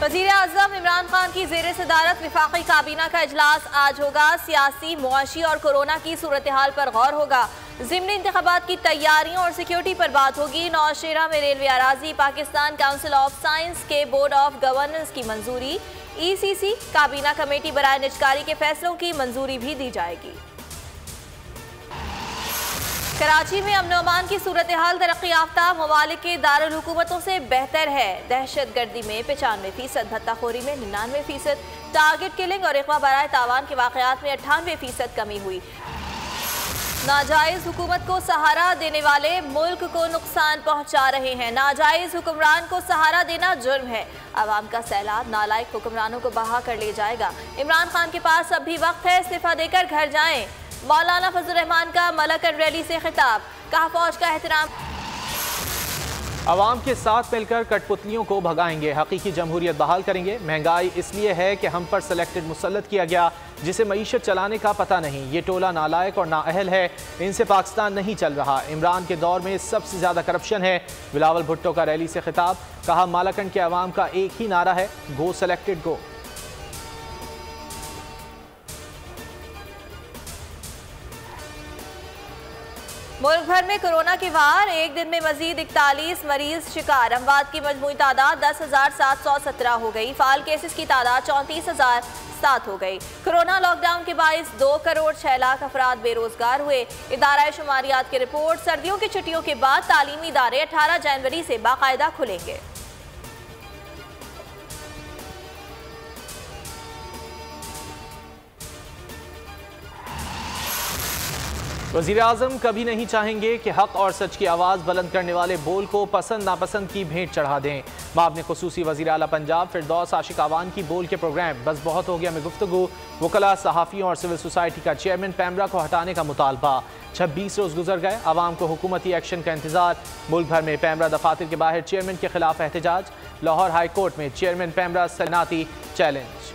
वज़ीर आज़म इमरान खान की ज़ेर सदारत वफाकी काबीना का इजलास आज होगा। सियासी, मुआशी और कोरोना की सूरत हाल पर गौर होगा। ज़िमनी इंतखाबात की तैयारियों और सिक्योरिटी पर बात होगी। नौशेरा में railway Araji, Pakistan council of science के बोर्ड ऑफ गवर्नेंस की मंजूरी, ECC काबीना कमेटी बराए निजकारी के फैसलों की मंजूरी भी दी जाएगी। कराची में अमन अमान की सूरत हाल तरक्की याफ्ता ममालिक के दारुल हुकूमतों से बेहतर है। दहशत गर्दी में 95%, भत्ताखोरी में 99%, टारगेट किलिंग और इक़वा बराए तावान के वाक़यात में 98% कमी हुई। नाजायज़ हुकूमत को सहारा देने वाले मुल्क को नुकसान पहुँचा रहे हैं। नाजायज़ हुक्मरान को सहारा देना जुर्म है। आवाम का सैलाब नालायक हुक्मरानों को बहा कर ले जाएगा। इमरान खान के पास अब भी वक्त है, इस्तीफा देकर घर जाएं। मौलाना फजल रहमान का मलकन रैली से खिताब, कहा फौज का एहतराम। आवाम के साथ मिलकर कठपुतलियों को भगाएंगे, हकीकी जमहूरियत बहाल करेंगे। महंगाई इसलिए है कि हम पर सेलेक्टेड मुसल्लत किया गया जिसे मईशत चलाने का पता नहीं। ये टोला नालायक और नाअहल है, इनसे पाकिस्तान नहीं चल रहा। इमरान के दौर में सबसे ज़्यादा करप्शन है। बिलावल भुट्टो का रैली से खिताब, कहा मालाकन के अवाम का एक ही नारा है, गो सेलेक्टेड गो। मुल्क भर में कोरोना की वार, एक दिन में मजीद 41 मरीज शिकार। अमवात की मजमूई तादाद 10,717 हो गई। फाल केसेस की तादाद 34,007 हो गई। कोरोना लॉकडाउन के बाइस 2 करोड़ 6 लाख अफराद बेरोजगार हुए। इदारा शुमारियात की रिपोर्ट, सर्दियों की छुट्टियों के बाद तालीमी इदारे 18 जनवरी से बाकायदा खुलेंगे। वज़ीर आज़म कभी नहीं चाहेंगे कि हक़ और सच की आवाज़ बुलंद करने वाले बोल को पसंद नापसंद की भेंट चढ़ा दें। माब ने खुसूसी वज़ीर आला पंजाब फिरदौस आशिक आवान की बोल के प्रोग्राम बस बहुत हो गया में गुफ्तगू, वकला, सहाफ़ियों और सिविल सोसाइटी का चेयरमैन पैमरा को हटाने का मुतालबा। 26 रोज़ गुजर गए, आवाम को हुकूमती एक्शन का इंतजार। मुल्क भर में पैमरा दफातर के बाहर चेयरमैन के खिलाफ एहतजाज। लाहौर हाई कोर्ट में चेयरमैन पैमरा सनाती चैलेंज।